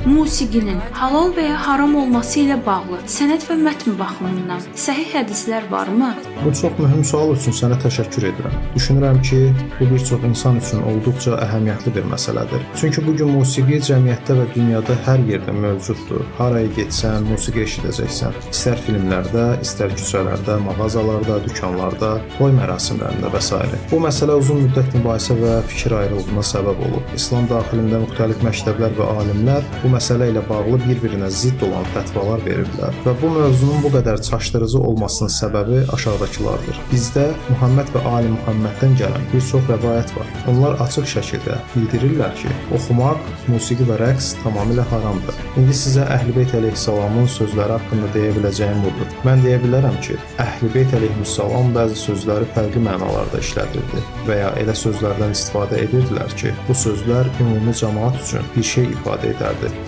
Musiqinin halal və ya haram olması ilə bağlı sənəd və mətn baxımından səhih hədislər varmı? Bu çox mühüm sual üçün sənə təşəkkür edirəm. Düşünürəm ki, bu bir çox insan üçün olduqca əhəmiyyətli bir məsələdir. Çünki bu gün musiqi cəmiyyətdə və dünyada hər yerdə mövcuddur. Haraya getsən, musiqi eşidəcəksən. İstər filmlərdə, istər küçələrdə, mağazalarda, dükanlarda, toy mərasimlərində və s. Bu məsələ uzun müddət mübahisə və fikir ayrılığına səbəb olub. İslam daxilində müxtəlif məktəblər və alimlər bu məsələ ilə bağlı bir-birinə zidd olan fətvalar verirlər və bu mövzunun bu qədər çaşdırıcı olmasının səbəbi aşağıdakılardır. Bizdə Muhammed və Ali Muhammeddən gələn bir çox rəvayət var. Onlar açıq şəkildə bildirirlər ki, oxumaq, musiqi və rəqs tamamilə haramdır. İndi sizə Əhl-i-Beyt əleyhissalamın sözləri haqqında deyə biləcəyim budur. Mən deyə bilərəm ki, Əhl-i-Beyt əleyhissalam bəzi sözləri fərqli mənalarda işlədirdi və ya elə sözlərdən istifadə edirdilər ki, bu sözlər ümumi cəmaət üçün bir şey ifadə edərdi.